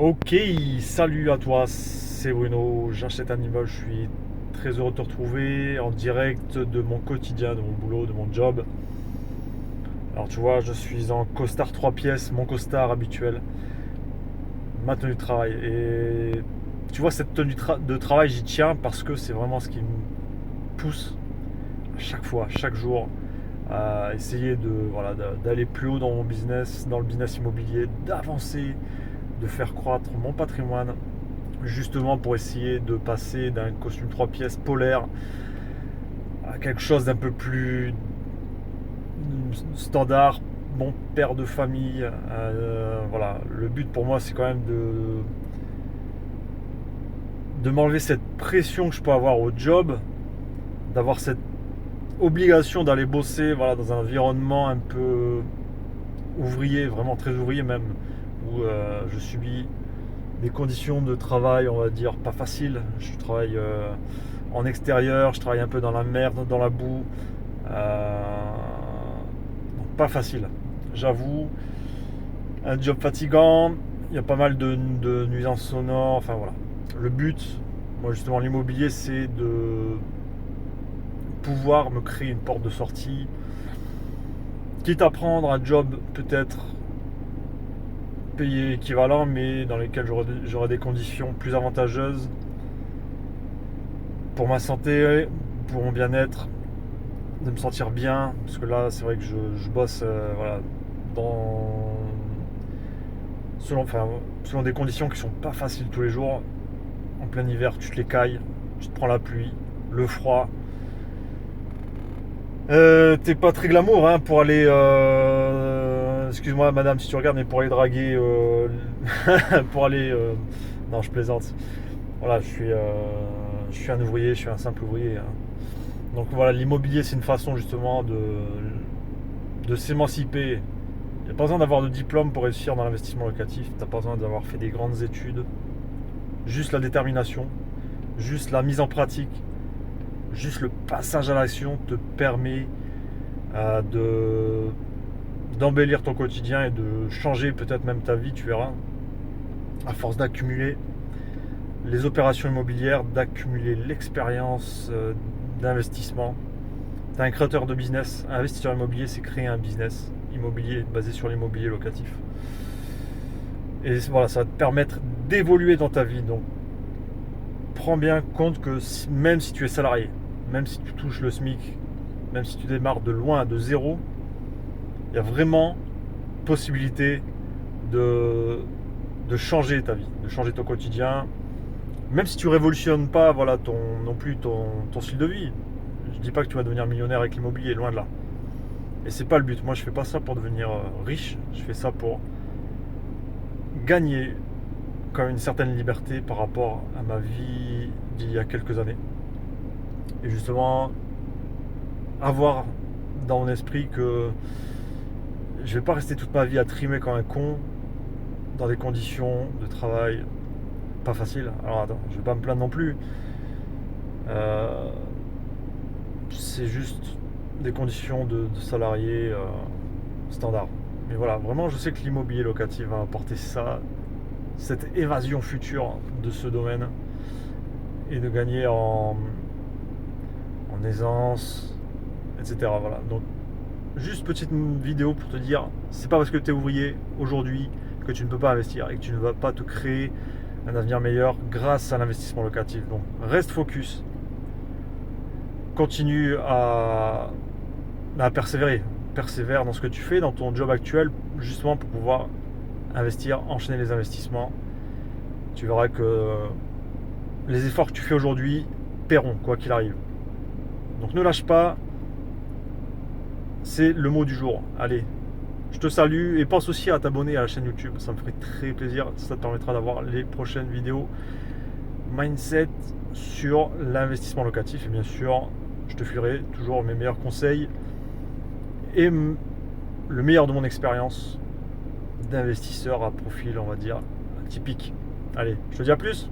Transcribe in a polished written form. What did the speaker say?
Ok, salut à toi, c'est Bruno, j'achète un immeuble, je suis très heureux de te retrouver en direct de mon quotidien, de mon boulot, de mon job. Alors tu vois, je suis en costard 3 pièces, mon costard habituel, ma tenue de travail. Et tu vois, cette tenue de travail, j'y tiens parce que c'est vraiment ce qui me pousse à chaque fois, chaque jour, à essayer d'aller plus haut dans mon business, dans le business immobilier, d'avancer, de faire croître mon patrimoine, justement pour essayer de passer d'un costume 3 pièces polaire à quelque chose d'un peu plus standard, bon père de famille. Voilà, le but pour moi c'est quand même de m'enlever cette pression que je peux avoir au job, d'avoir cette obligation d'aller bosser, voilà, dans un environnement un peu ouvrier, vraiment très ouvrier même, où je subis des conditions de travail, on va dire, pas faciles. Je travaille en extérieur, je travaille un peu dans la merde, dans la boue. Donc pas facile, j'avoue. Un job fatigant, il y a pas mal de nuisances sonores, enfin voilà. Le but, moi justement, l'immobilier, c'est de pouvoir me créer une porte de sortie, quitte à prendre un job peut-être payé équivalent, mais dans lesquels j'aurai des conditions plus avantageuses pour ma santé, pour mon bien-être, de me sentir bien. Parce que là, c'est vrai que je bosse voilà, dans, selon des conditions qui sont pas faciles tous les jours. En plein hiver, tu te les cailles, tu te prends la pluie, le froid. T'es pas très glamour hein, pour aller. Excuse-moi, madame, si tu regardes, mais pour aller draguer. Pour aller. Non, je plaisante. Voilà, je suis un ouvrier, je suis un simple ouvrier, hein. Donc voilà, l'immobilier, c'est une façon justement de s'émanciper. Il n'y a pas besoin d'avoir de diplôme pour réussir dans l'investissement locatif. Tu n'as pas besoin d'avoir fait des grandes études. Juste la détermination, juste la mise en pratique, juste le passage à l'action te permet d'embellir ton quotidien et de changer peut-être même ta vie, tu verras, à force d'accumuler les opérations immobilières, d'accumuler l'expérience d'investissement. Tu es un créateur de business, un investisseur immobilier, c'est créer un business immobilier basé sur l'immobilier locatif. Et voilà, ça va te permettre d'évoluer dans ta vie. Donc, prends bien compte que même si tu es salarié, même si tu touches le SMIC, même si tu démarres de loin, de zéro, il y a vraiment possibilité de, de changer ta vie, de changer ton quotidien. Même si tu révolutionnes pas voilà, non plus ton style de vie. Je dis pas que tu vas devenir millionnaire avec l'immobilier, loin de là. Et c'est pas le but. Moi, je fais pas ça pour devenir riche. Je fais ça pour gagner quand même une certaine liberté par rapport à ma vie d'il y a quelques années. Et justement, avoir dans mon esprit que je vais pas rester toute ma vie à trimer comme un con dans des conditions de travail pas faciles. Alors attends, je vais pas me plaindre non plus. Euh, c'est juste des conditions de salarié standard. Mais voilà, vraiment, je sais que l'immobilier locatif va apporter ça, cette évasion future de ce domaine et de gagner en aisance, etc. Voilà. Donc, juste petite vidéo pour te dire, c'est pas parce que tu es ouvrier aujourd'hui que tu ne peux pas investir et que tu ne vas pas te créer un avenir meilleur grâce à l'investissement locatif. Donc, reste focus, continue à persévérer. Persévère dans ce que tu fais, dans ton job actuel, justement pour pouvoir investir, enchaîner les investissements. Tu verras que les efforts que tu fais aujourd'hui paieront, quoi qu'il arrive. Donc ne lâche pas, c'est le mot du jour. Allez, je te salue et pense aussi à t'abonner à la chaîne YouTube, ça me ferait très plaisir, ça te permettra d'avoir les prochaines vidéos mindset sur l'investissement locatif et bien sûr, je te filerai toujours mes meilleurs conseils et le meilleur de mon expérience d'investisseur à profil, on va dire, typique. Allez, je te dis à plus.